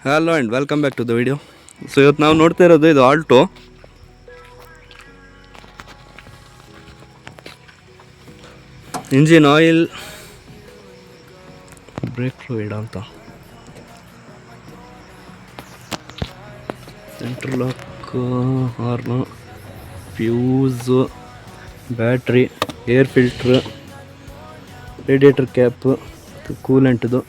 Hello and welcome back to the video. So ಇವತ್ತು ನಾವು ನೋಡ್ತಾ ಇರೋದು ಇದು Alto. Engine oil, brake fluid ಅಂತ, central lock, horn, fuse, battery, air filter, radiator cap, ಕೂಲೆಂಟ್ದು,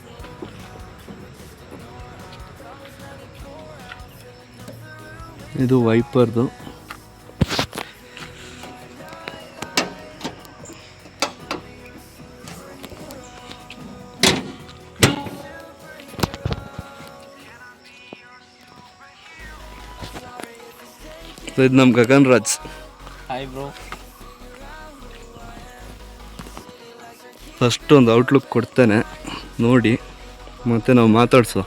ಇದು ವೈಪರ್ದು, ಇದು ನಮ್ಮ Gagan Raj. Hi bro. First ಒಂದು ಔಟ್ಲುಕ್ ಕೊಡ್ತೇನೆ ನೋಡಿ, ಮತ್ತು ನಾವು ಮಾತಾಡ್ಸೋ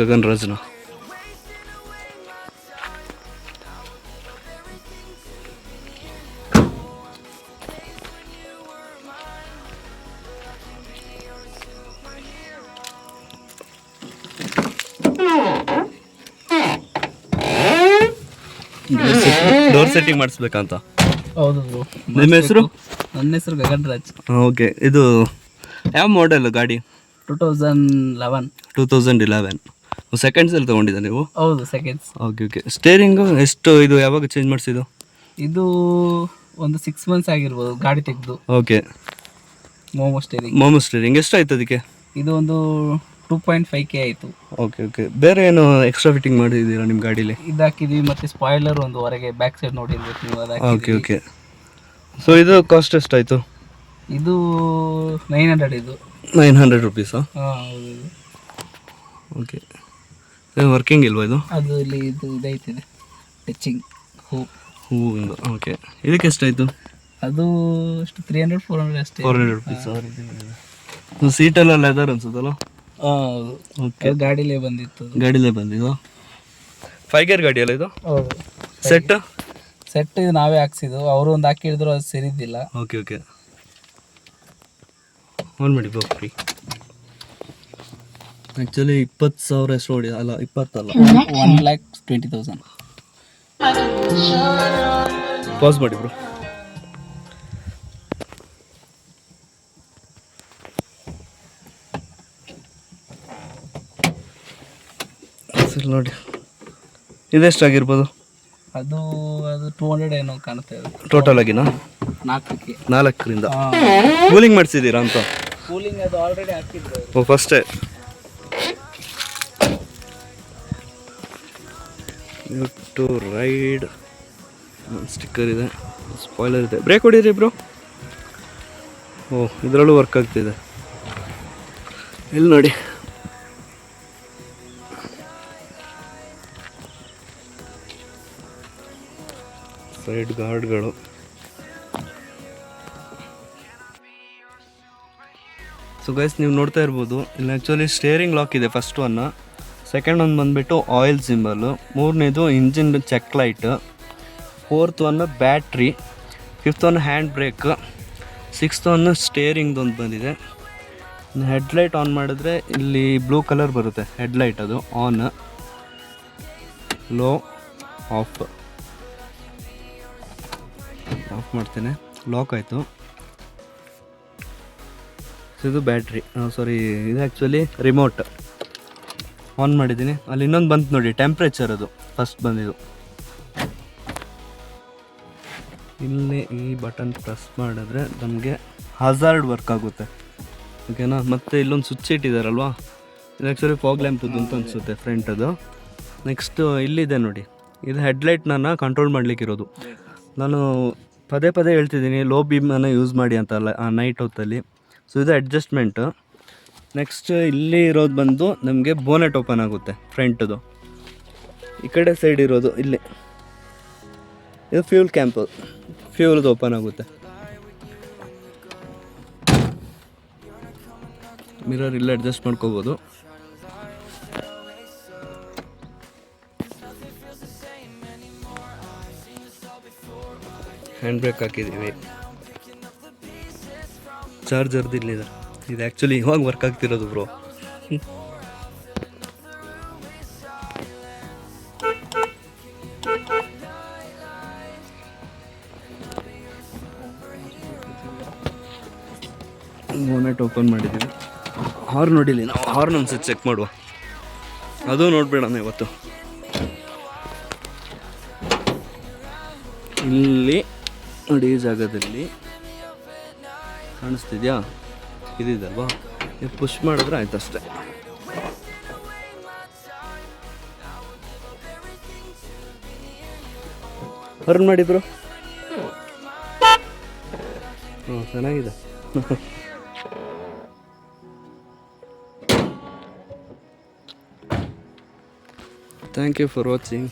ಗಗನ್ ರಾಜ್ನ. ಡೋರ್ ಸೆಟ್ಟಿಂಗ್ ಮಾಡಿಸ್ಬೇಕಂತ. ಹೌದು ಬ್ರೋ. ನಿಮ್ಮ ಹೆಸರು? ನನ್ನ ಹೆಸರು ಗಗನ್ ರಾಜ್. ಓಕೆ. ಇದು ಯಾವ ಮಾಡೆಲ್ ಗಾಡಿ? 2011. 2011 ಸೆಕೆಂಡ್ಸಲ್ಲಿ ತೊಗೊಂಡಿದ್ದ ನೀವು? ಹೌದು, ಸೆಕೆಂಡ್ಸ್. Okay okay. ಸ್ಟೇರಿಂಗು ಎಷ್ಟು ಇದು ಯಾವಾಗ ಚೇಂಜ್ ಮಾಡಿಸಿದ್ದು? ಇದು ಒಂದು 6 months ಆಗಿರ್ಬೋದು ಗಾಡಿ ತೆಗೆದು. ಓಕೆ. ಮೋಮೋ ಸ್ಟೇರಿಂಗ್ ಎಷ್ಟಾಯ್ತು ಅದಕ್ಕೆ? ಇದು ಒಂದು 2.5K ಆಯಿತು. Okay okay. ಬೇರೆ ಏನು ಎಕ್ಸ್ಟ್ರಾ ಫಿಟ್ಟಿಂಗ್ ಮಾಡಿದ್ದೀರಾ ನಿಮ್ಮ ಗಾಡೀಲಿ? ಇದು ಹಾಕಿದ್ವಿ, ಮತ್ತು ಸ್ಪಾಯ್ಲರ್ ಒಂದು ಹೊರಗೆ ಬ್ಯಾಕ್ ಸೈಡ್ ನೋಡಿರ್ಬೇಕು ನೀವು, ಅದು ಓಕೆ ಹಾಕಿದ್ವಿ. ಓಕೆ. ಸೊ ಇದು ಕಾಸ್ಟ್ ಎಷ್ಟಾಯಿತು? ಇದು 900. ಇದು 900 ರುಪೀಸಾ? ಹೌದು. ಇದು ಓಕೆ. ವರ್ಕಿಂಗ್ ಇಲ್ವಾ ಇದು? ಅದು ಇಲ್ಲಿ ಇದು ಇದೈತಿದೆ ಟಚಿಂಗ್ ಹೂವಿಂದು. ಓಕೆ. ಇದಕ್ಕೆ ಎಷ್ಟಾಯಿತು? ಅದು ಅಷ್ಟು 300-400 ಅಷ್ಟೇ. 400 ರುಪೀಸ್. ಸೀಟೆಲ್ಲ ಲೆದರ್ ಅನ್ಸುತ್ತಲ್ಲ? ಹೌದು. ಓಕೆ. ಗಾಡಿಲೇ ಬಂದಿತ್ತು. ಗಾಡಿಲೇ ಬಂದಿದ್ದು 5 ಗೇರ್ ಗಾಡಿ ಅಲ್ಲ ಇದು? ಹೌದು. ಸೆಟ್ ಇದು ನಾವೇ ಹಾಕ್ಸಿದ್ದು, ಅವರು ಒಂದು ಹಾಕಿದ್ರು ಅದು ಸರಿದ್ದಿಲ್ಲ. Okay okay. ಆನ್ ಮಾಡಿ ಫ್ರೀ. ಆ್ಯಕ್ಚುಲಿ 20,000 ಎಷ್ಟು ಹೊಡಿ ಅಲ್ಲ, 20 ಅಲ್ಲ, 1,20,000. ಪಾಸ್ ಮಾಡಿ ಬ್ರೋ. ಸರಿ ನೋಡಿ, ಇದೆಷ್ಟಾಗಿರ್ಬೋದು? ಅದು 200 ಏನೋ ಕಾಣ್ತಾ ಇದೆ ಟೋಟಲ್ ಆಗಿನಾ? 4ರಿಂದ ಕೂಲಿಂಗ್ ಮಾಡಿಸಿದ್ದೀರಾ ಅಂತ? ಕೂಲಿಂಗ್ ಅದು ಆಲ್ರೆಡಿ ಹಾಕಿದ್ರು. ಓ, ಫಸ್ಟೇ ಟು ರೈಡ್ ಸ್ಟಿಕ್ಕರ್ ಇದೆ, ಸ್ಪಾಯ್ಲರ್ ಇದೆ. ಬ್ರೇಕ್ ಹೊಡೀರಿ ಬ್ರೋ. ಓ, ಇದರಲ್ಲೂ ವರ್ಕ್ ಆಗ್ತಿದೆ. ಇಲ್ಲಿ ನೋಡಿ, ಸೈಡ್ ಗಾರ್ಡ್ಗಳು. ಸೊ ಗೈಸ್, ನೀವು ನೋಡ್ತಾ ಇರ್ಬೋದು, ಇಲ್ಲಿ ಆ್ಯಕ್ಚುಲಿ ಸ್ಟೇರಿಂಗ್ ಲಾಕ್ ಇದೆ ಫಸ್ಟ್ ಒನ್. ಸೆಕೆಂಡ್ ಒಂದು ಬಂದುಬಿಟ್ಟು ಆಯಿಲ್ ಸಿಂಬಲು. ಮೂರನೇದು engine check light. 4th one battery. 5th one hand brake. 6th one ಸ್ಟೇರಿಂಗ್ದೊಂದು ಬಂದಿದೆ. ಹೆಡ್ಲೈಟ್ ಆನ್ ಮಾಡಿದ್ರೆ ಇಲ್ಲಿ ಬ್ಲೂ ಕಲರ್ ಬರುತ್ತೆ ಹೆಡ್ಲೈಟ್, ಅದು ಆನ್, ಲೋ, ಆಫ್ ಮಾಡ್ತೇನೆ. ಲಾಕ್ ಆಯಿತು. ಇದು ಬ್ಯಾಟ್ರಿ, ಸಾರಿ, ಇದು ಆ್ಯಕ್ಚುಲಿ ರಿಮೋಟ್. ಆನ್ ಮಾಡಿದ್ದೀನಿ. ಅಲ್ಲಿ ಇನ್ನೊಂದು ಬಂತು ನೋಡಿ, ಟೆಂಪ್ರೇಚರ್, ಅದು ಫಸ್ಟ್ ಬಂದಿದ್ದು. ಇಲ್ಲಿ ಈ ಬಟನ್ ಪ್ರೆಸ್ ಮಾಡಿದ್ರೆ ನಮಗೆ ಹಜಾರ್ಡ್ ವರ್ಕ್ ಆಗುತ್ತೆ. ಓಕೆನಾ? ಮತ್ತು ಇಲ್ಲೊಂದು ಸ್ವಿಚ್ ಇಟ್ಟಿದ್ದಾರಲ್ವಾ, ಇದು ಆ್ಯಕ್ಚುಲಿ ಫಾಗ್ ಲ್ಯಾಂಪದ್ದು ಅಂತ ಅನಿಸುತ್ತೆ ಫ್ರಂಟ್ ಅದು. ನೆಕ್ಸ್ಟು ಇಲ್ಲಿದೆ ನೋಡಿ, ಇದು ಹೆಡ್ಲೈಟ್ನ ಕಂಟ್ರೋಲ್ ಮಾಡಲಿಕ್ಕಿರೋದು. ನಾನು ಪದೇ ಪದೇ ಹೇಳ್ತಿದ್ದೀನಿ, ಲೋ ಬೀಮನ್ನು ಯೂಸ್ ಮಾಡಿ ಅಂತಲ್ಲ ಆ ನೈಟ್ ಹೊತ್ತಲ್ಲಿ. ಸೊ ಇದು ಅಡ್ಜಸ್ಟ್ಮೆಂಟು. ನೆಕ್ಸ್ಟ್ ಇಲ್ಲಿ ಇರೋದು ಬಂದು ನಮಗೆ ಬೋನೆಟ್ ಓಪನ್ ಆಗುತ್ತೆ ಫ್ರಂಟ್ದು. ಈ ಕಡೆ ಸೈಡ್ ಇರೋದು ಇಲ್ಲಿ, ಇದು ಫ್ಯೂಲ್ ಕ್ಯಾಂಪು, ಫ್ಯೂಲ್ದು ಓಪನ್ ಆಗುತ್ತೆ. ಮಿರರ್ ಇಲ್ಲೇ ಅಡ್ಜಸ್ಟ್ ಮಾಡ್ಕೋಬೋದು. ಹ್ಯಾಂಡ್ ಬ್ರೇಕ್ ಹಾಕಿದ್ದೀವಿ. ಚಾರ್ಜರ್ದು ಇಲ್ಲಿದೆ. ಇದು ಆ್ಯಕ್ಚುಲಿ ಇವಾಗ ವರ್ಕ್ ಆಗ್ತಿರೋದು ಬ್ರೋ. ಬಾನೆಟ್ ಓಪನ್ ಮಾಡಿದ್ದೀವಿ. ಹಾರ್ನ್ ನೋಡಿಲ್ಲ ನಾವು, ಹಾರ್ನ್ ಒಂದ್ಸತಿ ಚೆಕ್ ಮಾಡುವ. ಅದು ನೋಡ್ಬೇಡಣ ಇವತ್ತು. ಇಲ್ಲಿ ನೋಡಿ, ಈ ಜಾಗದಲ್ಲಿ ಕಾಣಿಸ್ತಿದ್ಯಾ, ಇದಿದಲ್ವಾ, ನೀವು ಪುಷ್ ಮಾಡಿದ್ರೆ ಆಯ್ತು ಅಷ್ಟೇ. ಹಾರ್ನ್ ಮಾಡಿ ಬ್ರೋ. ಹ್ಞೂ, ಚೆನ್ನಾಗಿದೆ. Thank you for watching.